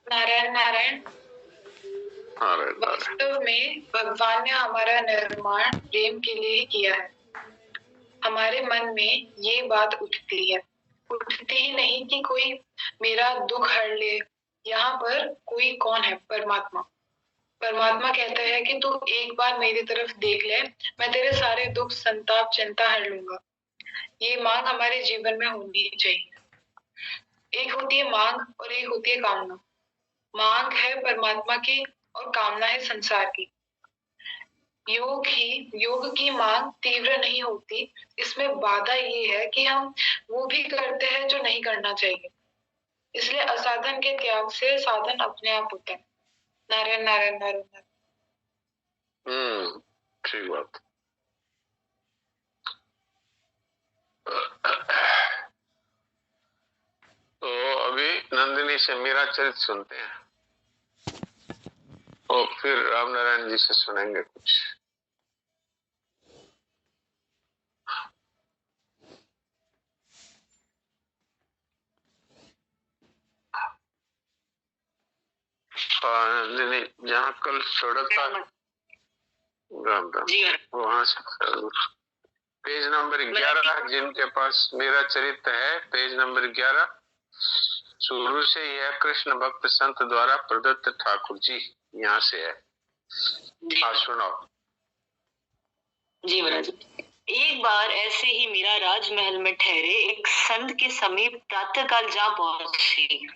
नारायण नारायण। वास्तव में भगवान ने हमारा निर्माण प्रेम के लिए ही किया है। हमारे मन में ये बात उठती ही नहीं कि कोई मेरा दुख हर ले। यहाँ पर कोई कौन है? परमात्मा। परमात्मा कहता है कि तू एक बार मेरी तरफ देख ले, मैं तेरे सारे दुख संताप चिंता हर लूंगा। ये मांग हमारे जीवन में होनी चाहिए। एक होती है मांग और एक होती है कामना। मांग है परमात्मा की और कामना है संसार की। योग की मांग तीव्र नहीं होती। इसमें बाधा ये है कि हम वो भी करते हैं जो नहीं करना चाहिए। इसलिए असाधन के त्याग से साधन अपने आप होता है। नारायण नारायण नारायण नारायण। ठीक बात। तो अभी नंदिनी से मेरा चरित्र सुनते हैं और फिर राम नारायण जी से सुनेंगे कुछ। नंदिनी जहाँ कल छोड़ा था राम राम, वहां से पेज नंबर 11, जिनके पास मेरा चरित्र है, पेज नंबर 11, शुरू से यह कृष्ण भक्त संत द्वारा प्रदत्त ठाकुर जी, यहाँ से है। हाँ सुनाओ। जी महाराज। एक बार ऐसे ही मीरा राजमहल में ठहरे एक संत के समीप प्रातःकाल जा पहुंची।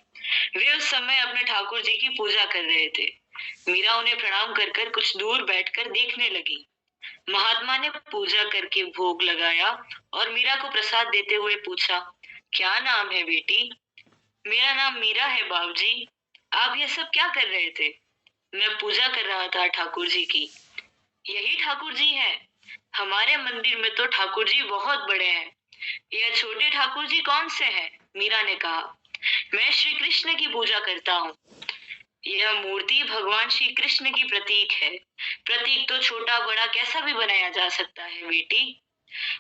वे उस समय अपने ठाकुर जी की पूजा कर रहे थे। मीरा उन्हें प्रणाम कर कर कुछ दूर बैठकर देखने लगी। महात्मा ने पूजा करके भोग लगाया और मीरा को प्रसाद देते हुए पूछा, क्या नाम है बेटी? मेरा नाम मीरा है बाबूजी। आप ये सब क्या कर रहे थे? मैं पूजा कर रहा था ठाकुर जी की। यही ठाकुर जी हैं? हमारे मंदिर में तो ठाकुर जी बहुत बड़े हैं। यह छोटे ठाकुर जी कौन से हैं? मीरा ने कहा, मैं श्री कृष्ण की पूजा करता हूँ। यह मूर्ति भगवान श्री कृष्ण की प्रतीक है। प्रतीक तो छोटा बड़ा कैसा भी बनाया जा सकता है बेटी।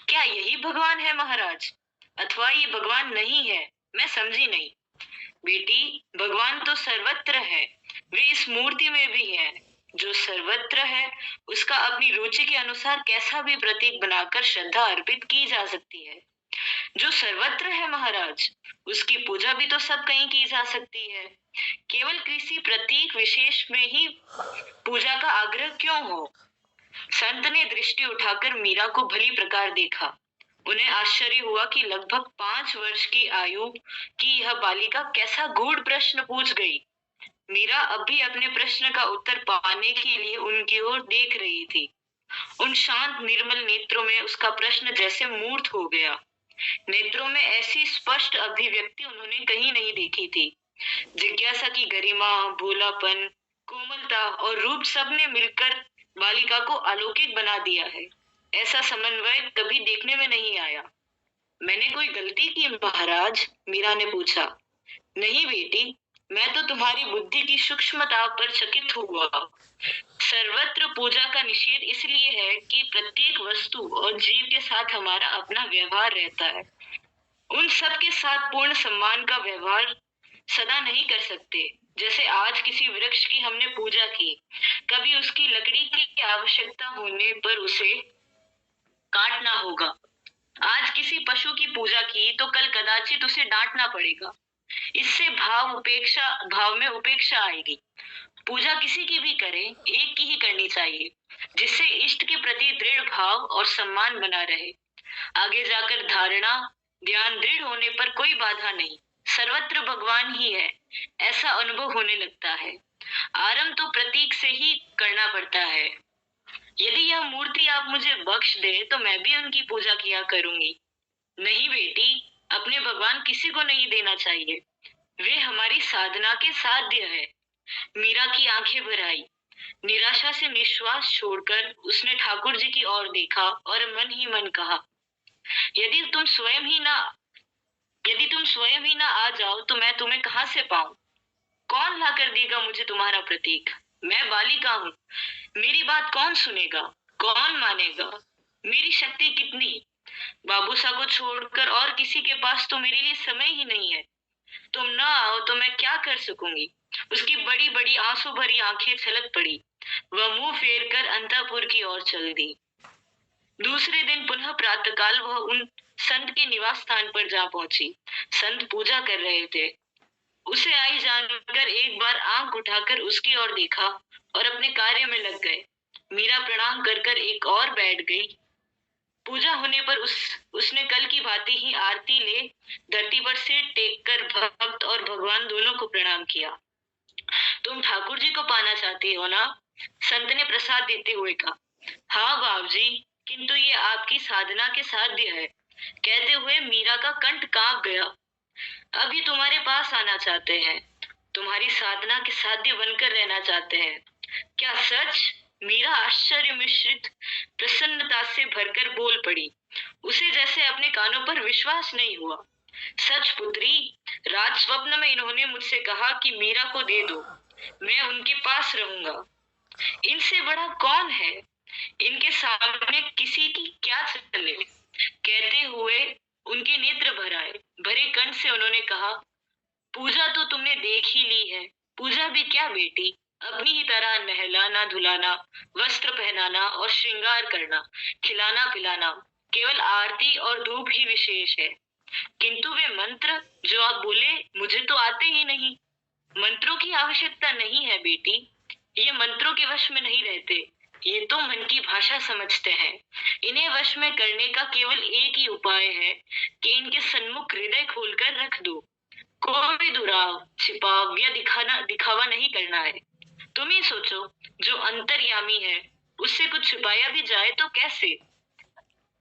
क्या यही भगवान है महाराज, अथवा ये भगवान नहीं है? मैं समझी नहीं। बेटी, भगवान तो सर्वत्र है, वे इस मूर्ति में भी है। जो सर्वत्र है उसका अपनी रुचि के अनुसार कैसा भी प्रतीक बनाकर श्रद्धा अर्पित की जा सकती है। जो सर्वत्र है महाराज, उसकी पूजा भी तो सब कहीं की जा सकती है। केवल किसी प्रतीक विशेष में ही पूजा का आग्रह क्यों हो? संत ने दृष्टि उठाकर मीरा को भली प्रकार देखा। उन्हें आश्चर्य हुआ कि लगभग 5 वर्ष की आयु की यह बालिका कैसा गूढ़ प्रश्न पूछ गई। मीरा अब भी अपने प्रश्न का उत्तर पाने के लिए उनकी ओर देख रही थी। उन शांत निर्मल नेत्रों में उसका प्रश्न जैसे मूर्त हो गया। नेत्रों में ऐसी स्पष्ट अभिव्यक्ति उन्होंने कहीं नहीं देखी थी। जिज्ञासा की गरिमा, भोलापन, कोमलता और रूप सब ने मिलकर बालिका को अलौकिक बना दिया है। ऐसा समन्वय कभी देखने में नहीं आया। मैंने कोई गलती की महाराज? मीरा ने पूछा। नहीं बेटी, मैं तो तुम्हारी बुद्धि की सूक्ष्मता पर चकित हुआ। सर्वत्र पूजा का निषेध इसलिए है कि प्रत्येक वस्तु और जीव के साथ हमारा अपना व्यवहार रहता है। उन सब के साथ पूर्ण सम्मान का व्यवहार सदा नहीं कर सकते। जैसे आज किसी वृक्ष की हमने पूजा की, कभी उसकी लकड़ी की आवश्यकता होने पर उसे काटना होगा। आज किसी पशु की पूजा की तो कल कदाचित उसे डांटना पड़ेगा। इससे भाव में उपेक्षा आएगी। पूजा किसी की भी करें, एक की ही करनी चाहिए, जिससे इष्ट के प्रति दृढ़ भाव और सम्मान बना रहे। आगे जाकर धारणा ध्यान दृढ़ होने पर कोई बाधा नहीं। सर्वत्र भगवान ही है, ऐसा अनुभव होने लगता है। आरंभ तो प्रतीक से ही करना पड़ता है। यदि यह मूर्ति आप मुझे बख्श दे तो मैं भी उनकी पूजा किया करूंगी। नहीं बेटी, अपने भगवान किसी को नहीं देना चाहिए। वे हमारी साधना के साध्य है। मीरा की आंखें भर आई। निराशा से निश्वास छोड़कर उसने ठाकुर जी की ओर देखा और मन ही मन कहा, यदि तुम स्वयं ही ना आ जाओ तो मैं तुम्हें कहां से पाऊं? कौन ला कर देगा मुझे तुम्हारा प्रतीक? मैं बालिका हूं, मेरी बात कौन सुनेगा, कौन मानेगा? मेरी शक्ति कितनी? बाबूसा को छोड़कर और किसी के पास तो मेरे लिए समय ही नहीं है। तुम ना आओ तो मैं क्या कर सकूंगी? उसकी बड़ी बड़ी आंसू भरी आंखें छलक पड़ी। वह मुंह फेर कर अंतःपुर की ओर चल दी। दूसरे दिन पुनः प्रातःकाल वह उन संत के निवास स्थान पर जा पहुंची। संत पूजा कर रहे थे। उसे आई जानकर एक बार आंख उठाकर उसकी ओर देखा और अपने कार्य में लग गए। मीरा प्रणाम कर कर एक और बैठ गई। पूजा होने पर उसने कल की भांति ही आरती ले धरती पर सिर टेक कर भक्त और भगवान दोनों को प्रणाम किया। तुम ठाकुर जी को पाना चाहती हो ना? संत ने प्रसाद देते हुए कहा। हाँ बाप जी, किंतु ये आपकी साधना के साध्य है, कहते हुए मीरा का कंठ कांप गया। अभी तुम्हारे पास आना चाहते हैं, तुम्हारी साधना के साध्य बनकर रहना चाहते हैं। क्या सच? मीरा आश्चर्य मिश्रित प्रसन्नता से भरकर बोल पड़ी। उसे जैसे अपने कानों पर विश्वास नहीं हुआ। सच पुत्री, रात स्वप्न में इन्होंने मुझसे कहा कि मीरा को दे दो, मैं उनके पास रहूंगा। इनसे बड़ा कौन है? इनके सामने किसी की क्या चले? कहते हुए उनके नेत्र भर आए। भरे कंठ से उन्होंने कहा, पूजा तो तुमने देख ही ली है। पूजा भी क्या बेटी, अपनी ही तरह नहलाना धुलाना, वस्त्र पहनाना और श्रृंगार करना, खिलाना पिलाना, केवल आरती और धूप ही विशेष है। किंतु वे मंत्र जो आप बोले, मुझे तो आते ही नहीं। मंत्रों की आवश्यकता नहीं है बेटी, ये मंत्रों के वश में नहीं रहते। ये तो मन की भाषा समझते हैं। इन्हें वश में करने का केवल एक ही उपाय है कि इनके सन्मुख हृदय खोलकर रख दो। कोई दुराव छिपाव या दिखावा नहीं करना है। तुम ही सोचो, जो अंतर्यामी है उससे कुछ छुपाया भी जाए तो कैसे?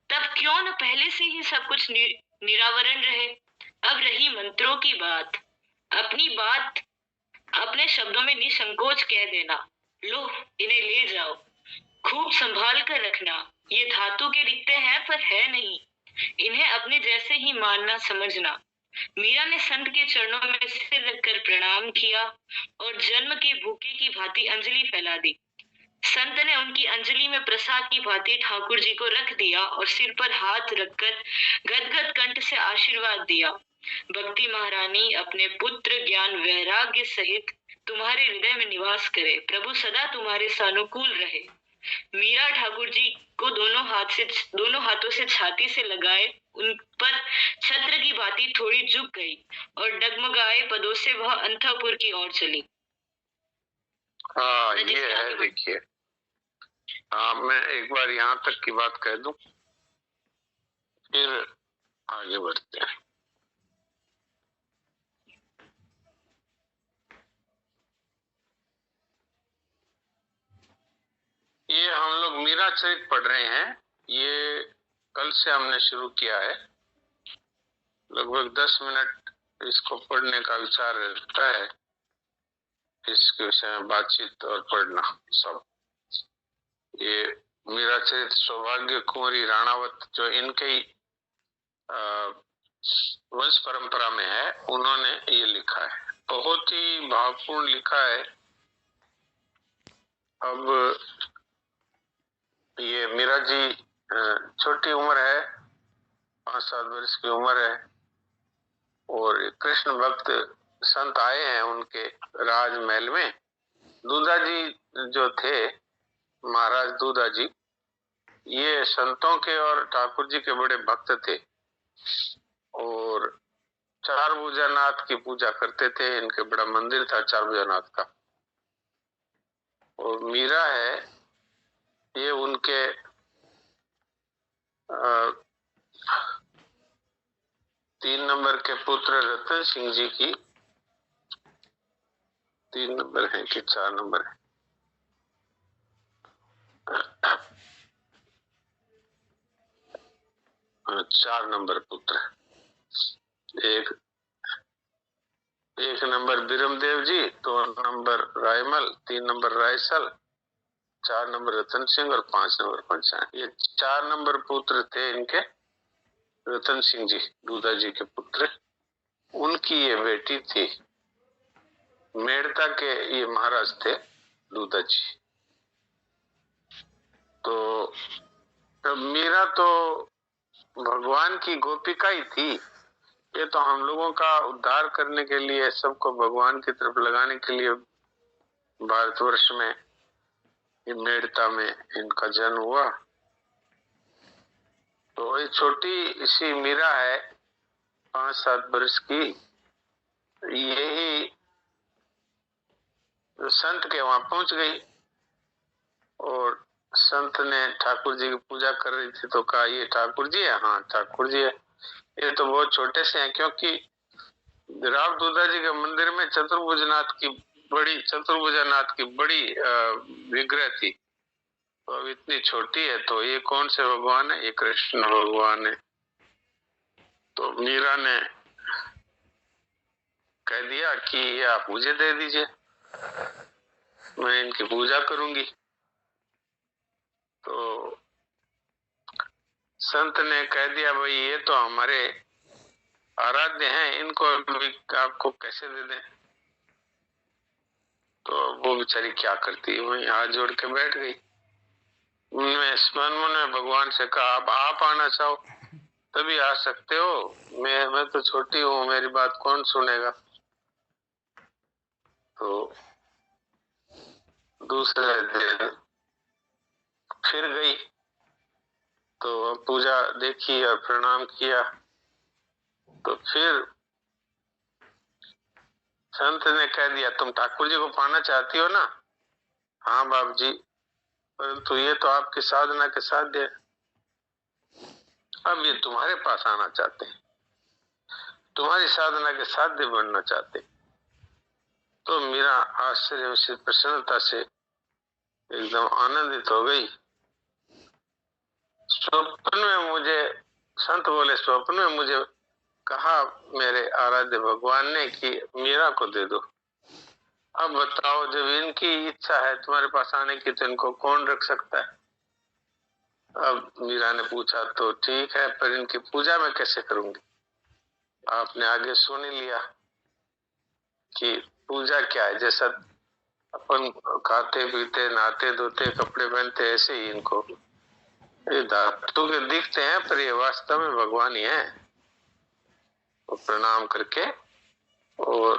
तब क्यों न पहले से ही सब कुछ निरावरण रहे। अब रही मंत्रों की बात, अपनी बात अपने शब्दों में निसंकोच कह देना। लो, इन्हें ले जाओ, खूब संभाल कर रखना। ये धातु के दिखते हैं पर है नहीं। इन्हें अपने जैसे ही मानना समझना। मीरा ने संत के चरणों में सिर रखकर प्रणाम किया और जन्म के भूखे की भांति अंजलि फैला दी। संत ने उनकी अंजलि में प्रसाद की भांति ठाकुर जी को रख दिया और सिर पर हाथ रखकर गदगद कंठ से आशीर्वाद दिया। भक्ति महारानी अपने पुत्र ज्ञान वैराग्य सहित तुम्हारे हृदय में निवास करे। प्रभु सदा तुम्हारे सानुकूल रहे। मीरा ठाकुर जी को दोनों हाथों से छाती से लगाए उन पर छत्र की भांति थोड़ी झुक गई और डगमगाए पदों से वह अंतःपुर की ओर चली। हाँ, ये है, देखिए। हाँ, मैं एक बार यहाँ तक की बात कह दूं, फिर आगे बढ़ते हैं। ये हम लोग मीरा चरित पढ़ रहे हैं। ये कल से हमने शुरू किया है। लगभग 10 मिनट इसको पढ़ने का विचार रहता है। इसके विषय में बातचीत और पढ़ना सब। ये मीरा चरित सौभाग्य कुंवरी राणावत, जो इनके ही वंश परंपरा में है, उन्होंने ये लिखा है। बहुत ही भावपूर्ण लिखा है। अब ये मीरा जी छोटी उम्र है, 5-7 वर्ष की उम्र है, और कृष्ण भक्त संत आए हैं उनके राजमहल में। दूधा जी जो थे, महाराज दूधा जी, ये संतों के और ठाकुर जी के बड़े भक्त थे और चार भुजानाथ की पूजा करते थे। इनके बड़ा मंदिर था चार भुजानाथ का। और मीरा है, ये उनके 3 नंबर के पुत्र रतन सिंह जी की, 3 नंबर है कि 4 नंबर है, 4 नंबर पुत्र। एक नंबर बिरमदेव जी, 2 number Raimal, 3 number रायसल, 4 number Ratan Singh और 5 नंबर पंचायत। ये 4 नंबर पुत्र थे इनके, रतन सिंह जी दूधा जी के पुत्र। उनकी ये बेटी थी। मेड़ता के ये महाराज थे दूधा जी। तो मीरा तो भगवान की गोपिका ही थी, ये तो हम लोगों का उद्धार करने के लिए, सबको भगवान की तरफ लगाने के लिए भारतवर्ष में, मेड़ता में इनका जन्म हुआ। तो ये छोटी सी मीरा है 5-7 वर्ष की, यही संत के वहां पहुंच गई और संत ने ठाकुर जी की पूजा कर रही थी तो कहा ये ठाकुर जी है? हाँ ठाकुर जी है। ये तो बहुत छोटे से हैं, क्योंकि राव दूधा जी के मंदिर में चतुर्भुजनाथ की बड़ी विग्रह थी। तो अब इतनी छोटी है तो ये कौन से भगवान है? ये कृष्ण भगवान है। तो मीरा ने कह दिया कि ये आप मुझे दे दीजिए, मैं इनकी पूजा करूंगी। तो संत ने कह दिया भाई ये तो हमारे आराध्य हैं, इनको आपको कैसे दे दें? तो वो बेचारी क्या करती, वहीं हाथ जोड़ के बैठ गई। उनमें मन में भगवान से कहा अब आप आना चाहो तभी आ सकते हो, मैं तो छोटी हूँ, मेरी बात कौन सुनेगा। तो दूसरे दिन फिर गई तो पूजा देखी और प्रणाम किया। तो फिर संत ने कह दिया तुम ठाकुर जी को पाना चाहती हो ना? हाँ बाप जी, परंतु ये तो आपकी साधना के साध्य है, अब ये तुम्हारे पास आना चाहते हैं, तुम्हारी साधना के साध्य बनना चाहते। तो मीरा आश्चर्य से, प्रसन्नता से एकदम आनंदित हो गई। स्वप्न में मुझे संत बोले, स्वप्न में मुझे कहा मेरे आराध्य भगवान ने कि मीरा को दे दो। अब बताओ जब इनकी इच्छा है तुम्हारे पास आने की तो इनको कौन रख सकता है? अब मीरा ने पूछा तो ठीक है, पर इनकी पूजा मैं कैसे करूंगी? आपने आगे सुन ही लिया कि पूजा क्या है। जैसा अपन खाते पीते नहाते धोते कपड़े पहनते ऐसे ही इनको, ये धातु के दिखते हैं पर ये वास्तव में भगवान ही है। तो प्रणाम करके और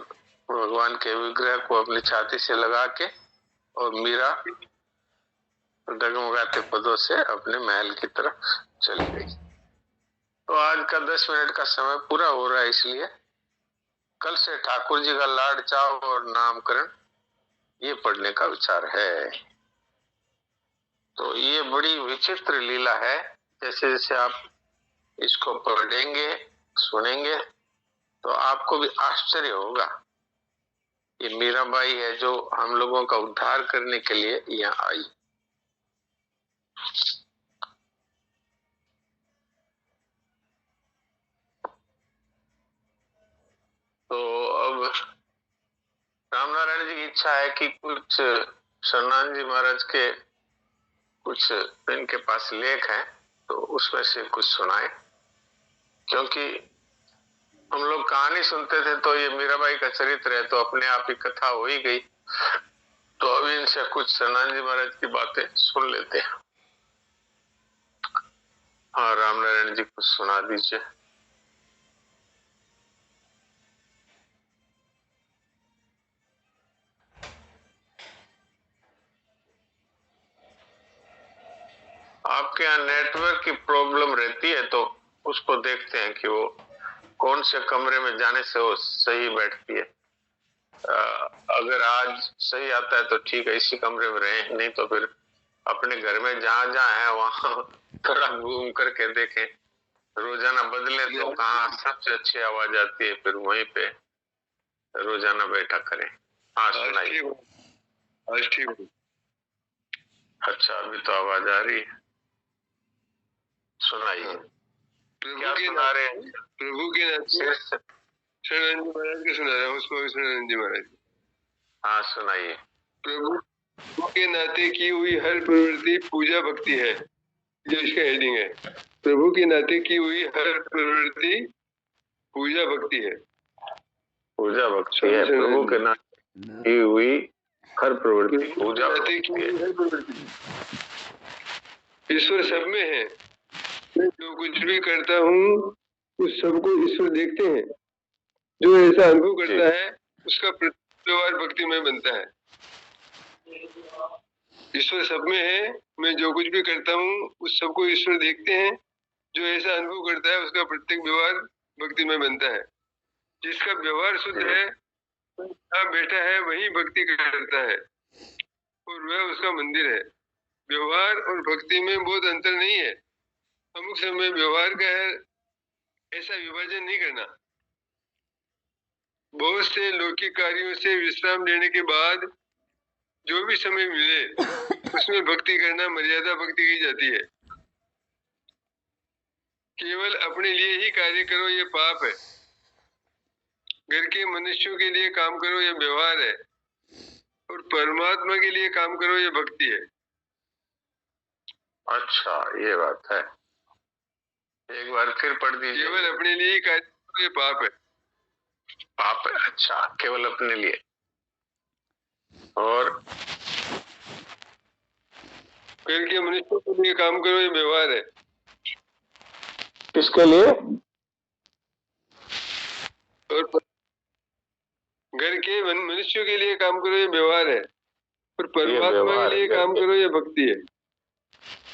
भगवान के विग्रह को अपनी छाती से लगा के और मीरा डगमगाते पदों से अपने महल की तरफ चली गई। तो आज का 10 मिनट का समय पूरा हो रहा है, इसलिए कल से ठाकुर जी का लाड चाव और नामकरण ये पढ़ने का विचार है। तो ये बड़ी विचित्र लीला है। जैसे जैसे आप इसको पढ़ेंगे सुनेंगे तो आपको भी आश्चर्य होगा। ये मीराबाई है जो हम लोगों का उद्धार करने के लिए यहाँ आई। तो अब रामनारायण जी की इच्छा है कि कुछ शरणानंद जी महाराज के कुछ इनके पास लेख हैं तो उसमें से कुछ सुनाए, क्योंकि हम लोग कहानी सुनते थे तो ये मीराबाई का चरित्र है तो अपने आप ही कथा हो ही गई। तो अभी इनसे कुछ शरणानंद जी महाराज की बातें सुन लेते हैं। हाँ रामनारायण जी कुछ सुना दीजिए। आपके यहाँ नेटवर्क की प्रॉब्लम रहती है तो उसको देखते हैं कि वो कौन से कमरे में जाने से वो सही बैठती है। अगर आज सही आता है तो ठीक है, इसी कमरे में रहें, नहीं तो फिर अपने घर में जहां जहां है वहां थोड़ा घूम करके देखें, रोजाना बदले तो कहाँ सबसे अच्छी आवाज आती है, फिर वहीं पे रोजाना बैठा करें। हाँ सुनाइए। ठीक। अच्छा अभी तो आवाज आ रही है, सुनाइए। क्या सुना रहे हैं? प्रभु के नाते शरणानंद जी महाराज के सुना रहा हूँ, उसको शरणानंद जी महाराज। हाँ सुनाइए। प्रभु के नाते की हुई हर प्रवृत्ति पूजा भक्ति है, जो इसका हेडिंग है। प्रभु के नाते की हुई हर प्रवृत्ति पूजा भक्ति है। पूजा भक्ति है। प्रभु के नाते की हुई हर प्रवृत्ति पूजा भक्ति है। ईश्वर सब में है। मैं जो कुछ भी करता हूँ उस सबको ईश्वर देखते हैं। जो ऐसा अनुभव करता है उसका व्यवहार भक्ति में बनता है। ईश्वर सब में है, मैं जो कुछ भी करता हूँ उस सबको ईश्वर देखते हैं। जो ऐसा अनुभव करता है उसका प्रत्येक व्यवहार भक्ति में बनता है। जिसका व्यवहार शुद्ध है, जहाँ बैठा है वही भक्ति करता है और वह उसका मंदिर है। व्यवहार और भक्ति में बहुत अंतर नहीं है। अमुक समय व्यवहार का है ऐसा विभाजन नहीं करना। बहुत से लौकिक कार्यों से विश्राम लेने के बाद जो भी समय मिले उसमें भक्ति करना मर्यादा भक्ति की जाती है। केवल अपने लिए ही कार्य करो ये पाप है। घर के मनुष्यों के लिए काम करो ये व्यवहार है और परमात्मा के लिए काम करो ये भक्ति है। अच्छा, ये बात है। एक बार फिर पढ़ दीजिए। केवल अपने लिए ही कार्य करो ये पाप है। पाप है, अच्छा, केवल अपने लिए। और घर के मनुष्यों के लिए काम करो ये व्यवहार है। किसके लिए? और घर के मनुष्यों के लिए काम करो ये व्यवहार है और परमात्मा के लिए काम करो ये भक्ति है।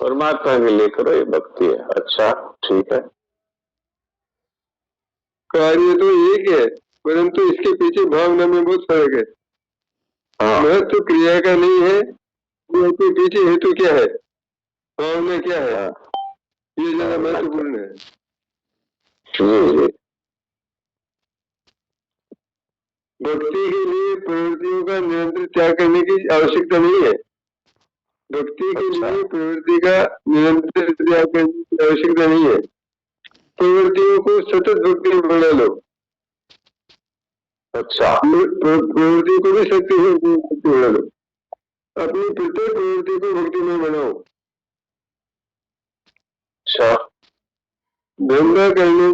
परमात्मा के लिए करो ये भक्ति है। अच्छा, ठीक है। कार्य तो एक है परंतु इसके पीछे भावना में बहुत फर्क है। महत्व क्रिया का नहीं है, इसके पीछे हेतु क्या है, भावना क्या है, ये ज्यादा महत्वपूर्ण है। भक्ति के लिए प्रवृत्तियों का निरंतर त्याग करने की आवश्यकता नहीं है। भक्ति के लिए प्रवृत्ति का निरंतर त्याग करने की आवश्यकता नहीं है। प्रवृत्तियों को सतत भक्ति में बना लो। अच्छा, प्रवृत्ति को भी शक्ति से भक्ति बना लो। अपनी प्रत्येक प्रवृत्ति को भक्ति में बनाओ। अच्छा, धंधा करने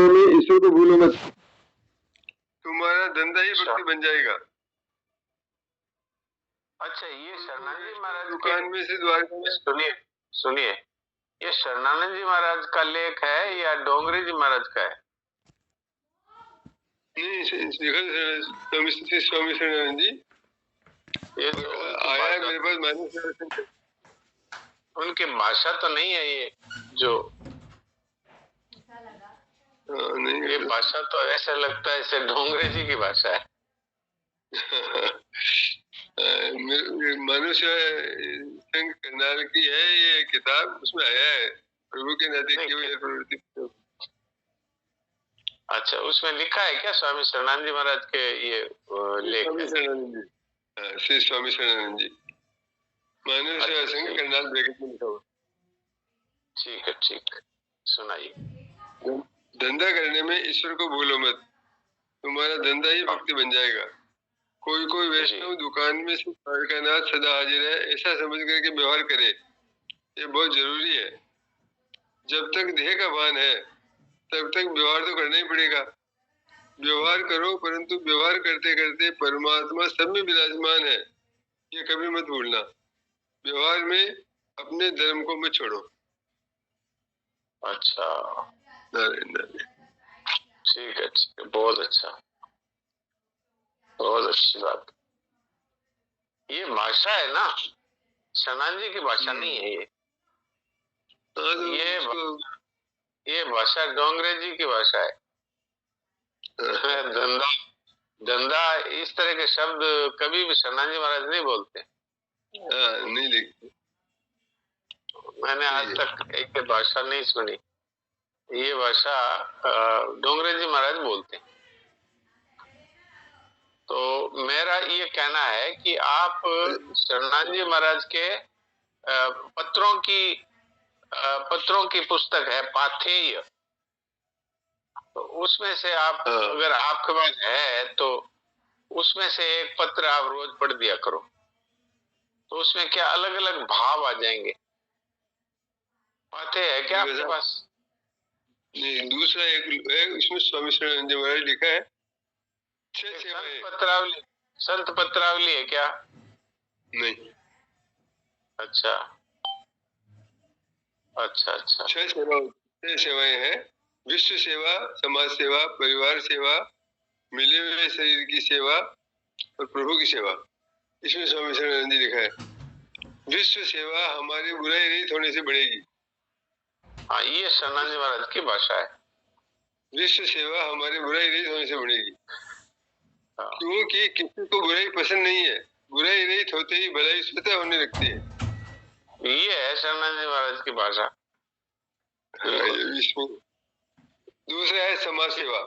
में ईश्वर को भूलो मत। तुम्हारा धंधा ही भक्ति बन जाएगा। अच्छा, ये शरणानंद जी महाराज दुकान में से द्वारका में सुनिए, ये शरणानंद जी महाराज का लेख है या डोंगरे जी महाराज का है? नहीं, स्वामी शरणानंद जी ये तो आया है मेरे पास मानस। उनकी भाषा तो नहीं है ये जो नहीं, ये भाषा तो ऐसा लगता है जैसे डोंगरे जी की भाषा है। मनुष्य संघ करनाल की है ये किताब, उसमें आया है प्रभु के नाते की हुई प्रवृत्ति। अच्छा, उसमें लिखा है क्या स्वामी शरणानंद जी महाराज के ये लेख? स्वामी शरणानंद जी, श्री स्वामी शरणानंद जी, मनुष्य संघ करनाल ब्रैकेट में लिखा हुआ। ठीक है, ठीक है, सुनाइए। धंधा करने में ईश्वर को भूलो मत, तुम्हारा धंधा ही भक्ति बन जाएगा। कोई वैष्णव दुकान में से द्वारकानाथ सदा हाजिर है ऐसा समझ करके व्यवहार करे, ये बहुत जरूरी है। जब तक देह का भान है तब तक व्यवहार तो करना ही पड़ेगा। व्यवहार करो, परंतु व्यवहार करते करते परमात्मा सब में विराजमान है, ये कभी मत भूलना। व्यवहार में अपने धर्म को मत छोड़ो। अच्छा, ठीक है, बहुत अच्छा, बहुत अच्छी बात। ये भाषा है ना, शरणानंद जी की भाषा नहीं है ये भाषा डोंगरे जी की भाषा है। धंधा इस तरह के शब्द कभी भी शरणानंद जी महाराज नहीं बोलते। नहीं लिखते, मैंने आज तक एक भाषा नहीं सुनी। ये भाषा डोंगरे जी महाराज बोलते हैं। तो मेरा ये कहना है कि आप शरणानंद जी महाराज के पत्रों की पुस्तक है पाथेय, तो उसमें से आप अगर आपके पास है तो उसमें से एक पत्र आप रोज पढ़ दिया करो, तो उसमें क्या अलग अलग भाव आ जाएंगे। पाथेय है क्या आपके पास? नहीं, दूसरा एक है, उसमें स्वामी शरणानंद जी महाराज लिखा है संत पत्रावली है क्या? नहीं। अच्छा, 6 सेवा सेवाएं हैं। विश्व सेवा, समाज सेवा, परिवार सेवा, मिले हुए शरीर की सेवा और प्रभु की सेवा। इसमें स्वामी शरणानंद जी लिखा है, विश्व सेवा हमारी बुराई रहित होने से बढ़ेगी। हाँ, ये शरणानंद जी महाराज की भाषा है। विश्व सेवा हमारी बुराई रहित होने से बढ़ेगी, क्योंकि किसी को बुराई पसंद नहीं है। बुराई रहित होते ही भलाई स्वतः होने लगती है। ये है शरणानंद जी महाराज की भाषा। दूसरा है समाज सेवा।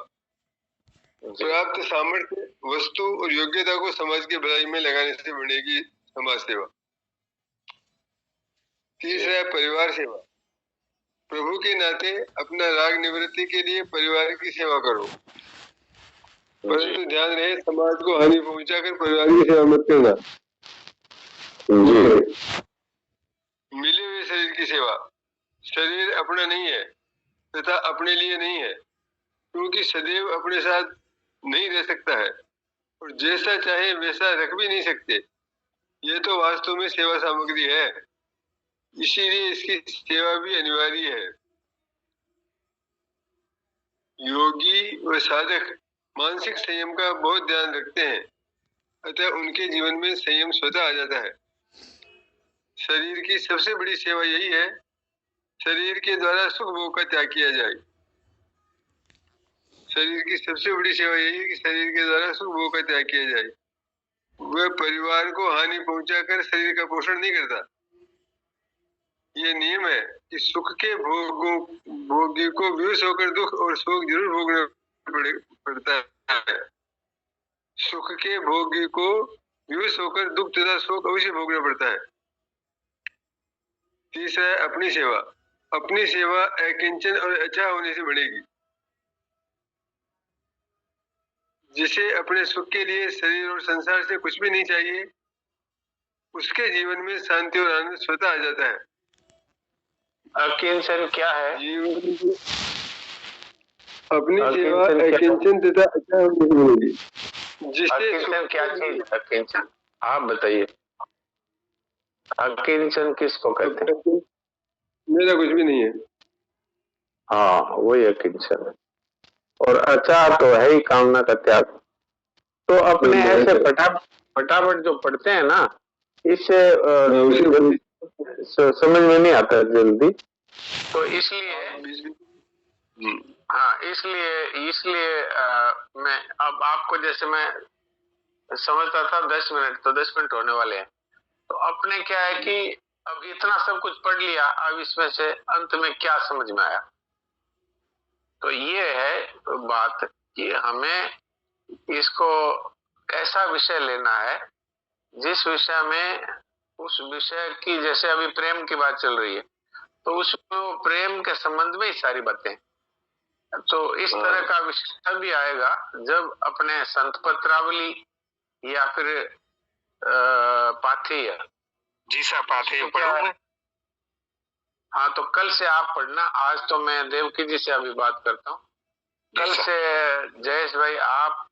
प्राप्त सामर्थ्य, वस्तु और योग्यता को समाज की भलाई में लगाने से बढ़ेगी समाज सेवा। तीसरा है परिवार सेवा। प्रभु के नाते अपना राग निवृत्ति के लिए परिवार की सेवा करो, परंतु ध्यान रहे समाज को हानि पहुंचाकर परिवार की सेवा मत करना। मिले हुए शरीर की सेवा। शरीर अपना नहीं है तथा अपने लिए नहीं है, क्योंकि सदैव अपने साथ नहीं रह सकता है और जैसा चाहे वैसा रख भी नहीं सकते। ये तो वास्तव में सेवा सामग्री है, इसीलिए इसकी सेवा भी अनिवार्य है। योगी व साधक मानसिक संयम का बहुत ध्यान रखते हैं, अतः उनके जीवन में संयम स्वतः आ जाता है। शरीर की सबसे बड़ी सेवा यही है, शरीर के द्वारा सुख भोग का त्याग किया जाए। शरीर की सबसे बड़ी सेवा यही है कि शरीर के द्वारा सुख भोग का त्याग किया जाए। वह परिवार को हानि पहुंचाकर शरीर का पोषण नहीं करता। ये नियम है कि सुख के भोगी को विवश होकर दुख और शोक जरूर भोगना पड़ता है। सुख के भोगी को विवश होकर दुख तथा शोक अवश्य भोगना पड़ता है। तीसरा है अपनी सेवा। अपनी सेवा अकिंचन और अच्छा होने से बढ़ेगी। जिसे अपने सुख के लिए शरीर और संसार से कुछ भी नहीं चाहिए, उसके जीवन में शांति और आनंद स्वतः आ जाता है। अकिंचन क्या है? अपनी सेवा अकिंचन तथा अच्छा होने से बढ़ेगी। अकिंचन क्या चीज? अकिंचन आप बताइए। अकिंचन किसको कहते हैं? मेरा कुछ भी नहीं है। हाँ, वही अकिंचन है। और अचार तो है ही कामना का त्याग। तो अपने ऐसे फटाफट जो पढ़ते हैं ना, इससे समझ में नहीं आता जल्दी। तो इसलिए हाँ, इसलिए मैं अब आपको, जैसे मैं समझता था 10 मिनट, तो 10 मिनट होने वाले हैं। तो अपने क्या है कि अब इतना सब कुछ पढ़ लिया, अब इसमें से अंत में क्या समझ में आया? तो ये है बात कि हमें इसको ऐसा विषय लेना है जिस विषय में, उस विषय की, जैसे अभी प्रेम की बात चल रही है, तो उसमें वो प्रेम के संबंध में ही सारी बातें। तो इस तरह का विषय तभी आएगा जब अपने संत पत्रावली या फिर पाथेय। जी सर, पाथेय पढ़ूं। हाँ, तो कल से आप पढ़ना। आज तो मैं देवकी जी से अभी बात करता हूँ। कल से जयेश भाई आप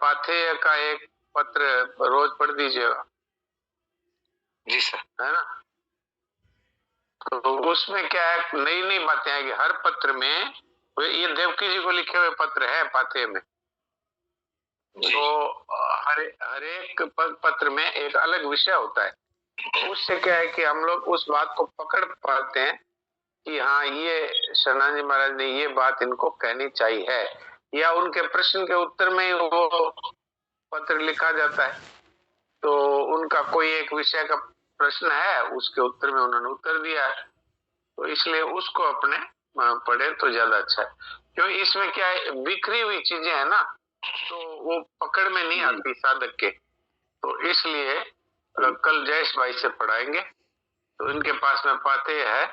पाथेय का एक पत्र रोज पढ़ दीजिएगा। जी सर। है ना? तो उसमें क्या है, नई नई बातें आएगी हर पत्र में। ये देवकी जी को लिखे हुए पत्र है पाथेय में। तो हर एक पत्र में एक अलग विषय होता है। उससे क्या है कि हम लोग उस बात को पकड़ पाते हैं कि हाँ, ये शरणानंद जी महाराज ने ये बात इनको कहनी चाहिए है, या उनके प्रश्न के उत्तर में ही वो पत्र लिखा जाता है। तो उनका कोई एक विषय का प्रश्न है, उसके उत्तर में उन्होंने उत्तर दिया है, तो इसलिए उसको अपने पढ़े तो ज्यादा अच्छा है। क्योंकि इसमें क्या है, बिखरी हुई चीजें है ना, तो वो पकड़ में नहीं आती साधक के। तो इसलिए कल जयेश भाई से पढ़ाएंगे। तो इनके पास में पाथेय है,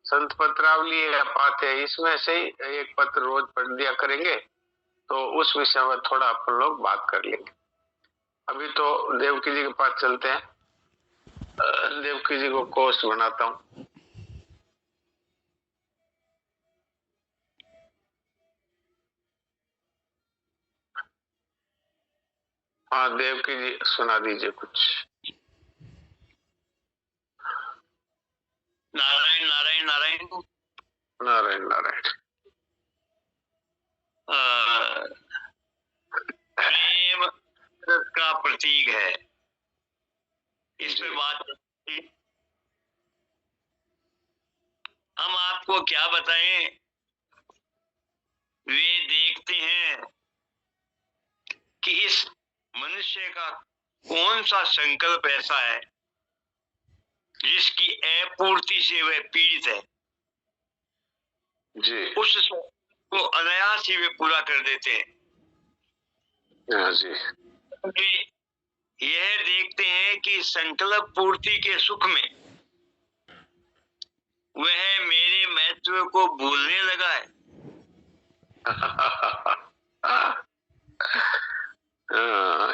संत पत्रावली या पाथेय, इसमें से ही एक पत्र रोज पढ़ दिया करेंगे। तो उस विषय में थोड़ा अपन लोग बात कर लेंगे। अभी तो देवकी जी के पास चलते हैं। देवकी जी को कोस्ट बनाता हूँ। हाँ देवकी जी, सुना दीजिए कुछ। नारायण नारायण नारायण। नारायण नारायण। प्रेम का प्रतीक है, इस पे बात हम आपको क्या बताएं। वे देखते हैं कि इस मनुष्य का कौन सा संकल्प ऐसा है जिसकी अपूर्ति से वह पीड़ित है जी। उस को अनायास ही वे पूरा कर देते हैं। हाँ जी। वे यह देखते हैं कि संकल्प पूर्ति के सुख में वह मेरे महत्व को भूलने लगा है।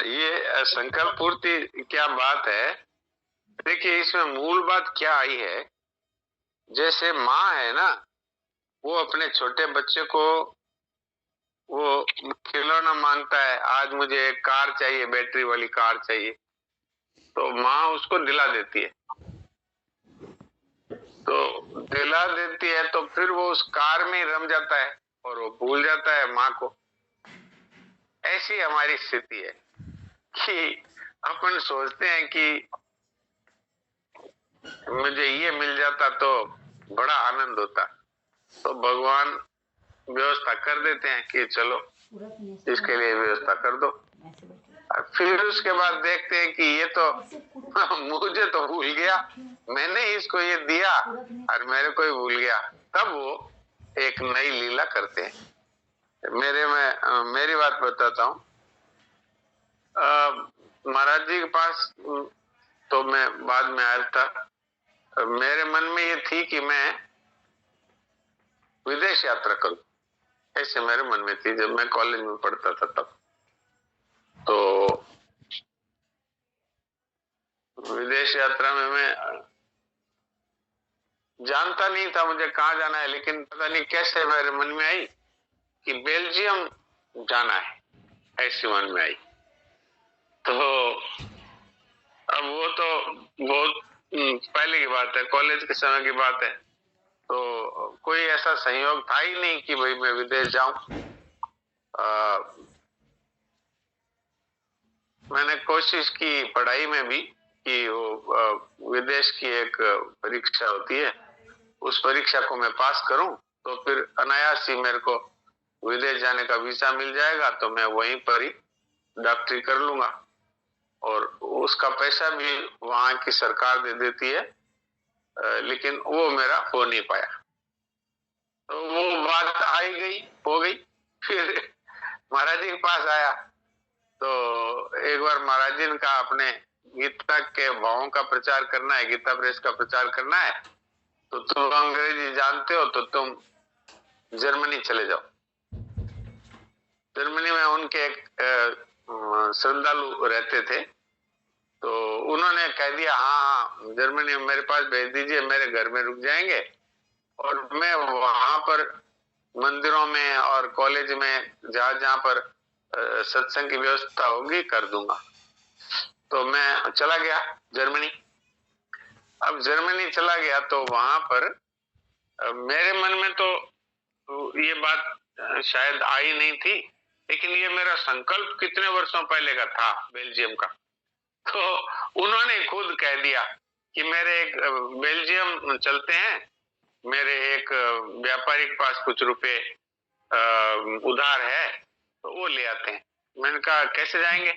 ये संकल्प पूर्ति क्या बात है। देखिए इसमें मूल बात क्या आई है, जैसे माँ है ना, वो अपने छोटे बच्चे को वो खिलौना मांगता है, आज मुझे एक कार चाहिए, बैटरी वाली कार चाहिए, तो माँ उसको दिला देती है। तो दिला देती है तो फिर वो उस कार में ही रम जाता है और वो भूल जाता है माँ को। ऐसी हमारी स्थिति है कि अपन सोचते हैं कि मुझे ये मिल जाता तो बड़ा आनंद होता, तो भगवान व्यवस्था कर देते हैं कि चलो इसके लिए व्यवस्था कर दो। फिर उसके बाद देखते हैं कि ये तो मुझे तो भूल गया, मैंने इसको ये दिया और मेरे को ही भूल गया। तब वो एक नई लीला करते हैं। मेरी बात बताता हूँ। महाराज जी के पास तो मैं बाद में आया था। मेरे मन में ये थी कि मैं विदेश यात्रा करूं, ऐसे मेरे मन में थी जब मैं कॉलेज में पढ़ता था तब। तो विदेश यात्रा में मैं जानता नहीं था मुझे कहाँ जाना है, लेकिन पता नहीं कैसे मेरे मन में आई कि बेल्जियम जाना है, ऐसी मन में आई। तो अब वो तो बहुत पहले की बात है, कॉलेज के समय की बात है। तो कोई ऐसा संयोग था ही नहीं कि भाई मैं विदेश जाऊं। मैंने कोशिश की पढ़ाई में भी कि वो विदेश की एक परीक्षा होती है, उस परीक्षा को मैं पास करूं तो फिर अनायास ही मेरे को विदेश जाने का वीजा मिल जाएगा, तो मैं वहीं पर ही डॉक्टरी कर लूंगा और उसका पैसा भी वहां की सरकार दे देती है। लेकिन वो मेरा हो नहीं पाया। तो वो बात आई गई, हो गई। फिर महाराज जी के पास आया तो एक बार महाराज जी ने कहा अपने गीता के भावों का प्रचार करना है, गीता प्रेस का प्रचार करना है, तो तुम अंग्रेजी जानते हो तो तुम जर्मनी चले जाओ। जर्मनी में उनके एक श्रद्धालु रहते थे, तो उन्होंने कह दिया हाँ जर्मनी में मेरे पास भेज दीजिए, मेरे घर में रुक जाएंगे और मैं वहां पर मंदिरों में और कॉलेज में जहां पर सत्संग की व्यवस्था होगी कर दूंगा। तो मैं चला गया जर्मनी। अब जर्मनी चला गया तो वहां पर मेरे मन में तो ये बात शायद आई नहीं थी, लेकिन ये मेरा संकल्प कितने वर्षों पहले का था बेल्जियम का। तो उन्होंने खुद कह दिया कि मेरे एक बेल्जियम चलते हैं, मेरे एक व्यापारी के पास कुछ रुपए उधार है तो वो ले आते हैं। मैंने कहा कैसे जाएंगे?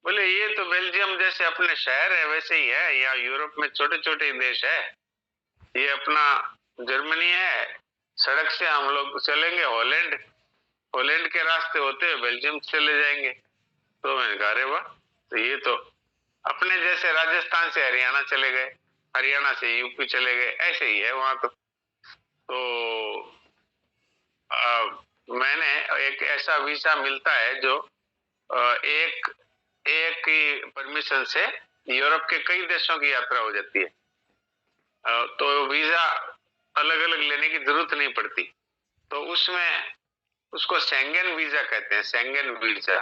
बोले ये तो बेल्जियम जैसे अपने शहर है वैसे ही है, यहाँ यूरोप में छोटे छोटे देश है, ये अपना जर्मनी है, सड़क से हम लोग चलेंगे हॉलैंड, हॉलैंड के रास्ते होते हुए बेल्जियम चले जाएंगे। तो मैंने कहा अरे वाह, तो ये तो अपने जैसे राजस्थान से हरियाणा चले गए, हरियाणा से यूपी चले गए, ऐसे ही है वहां तो मैंने एक ऐसा वीजा मिलता है जो एक ही परमिशन से यूरोप के कई देशों की यात्रा हो जाती है। तो वीजा अलग अलग लेने की जरूरत नहीं पड़ती। तो उसमें उसको शेंगेन वीजा कहते हैं, शेंगेन वीजा।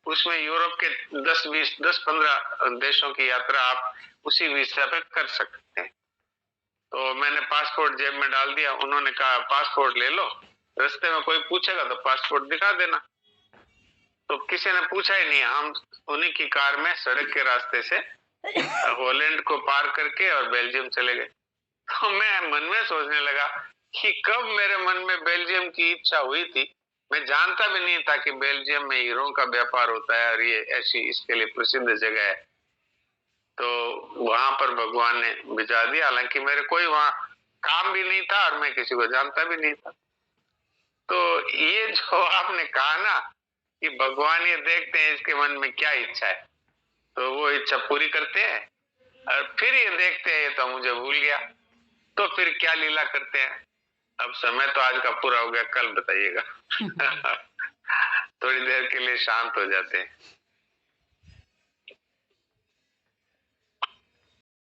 उसमें यूरोप के 10-15 देशों की यात्रा आप उसी वीजा पे कर सकते हैं। तो मैंने पासपोर्ट जेब में डाल दिया। उन्होंने कहा पासपोर्ट ले लो, रास्ते में कोई पूछेगा तो पासपोर्ट दिखा देना। तो किसी ने पूछा ही नहीं। हम उन्हीं की कार में सड़क के रास्ते से हॉलैंड को पार करके और बेल्जियम चले गए। तो मैं मन में सोचने लगा कि कब मेरे मन में बेल्जियम की इच्छा हुई थी। मैं जानता भी नहीं था कि बेल्जियम में हीरों का व्यापार होता है और ये ऐसी इसके लिए प्रसिद्ध जगह है। तो वहां पर भगवान ने भिजा दिया। हालांकि मेरे कोई वहां काम भी नहीं था और मैं किसी को जानता भी नहीं था। तो ये जो आपने कहा ना कि भगवान ये देखते हैं इसके मन में क्या इच्छा है, तो वो इच्छा पूरी करते हैं और फिर ये देखते हैं ये तो मुझे भूल गया, तो फिर क्या लीला करते हैं। अब समय तो आज का पूरा हो गया, कल बताइएगा। थोड़ी देर के लिए शांत हो जाते हैं।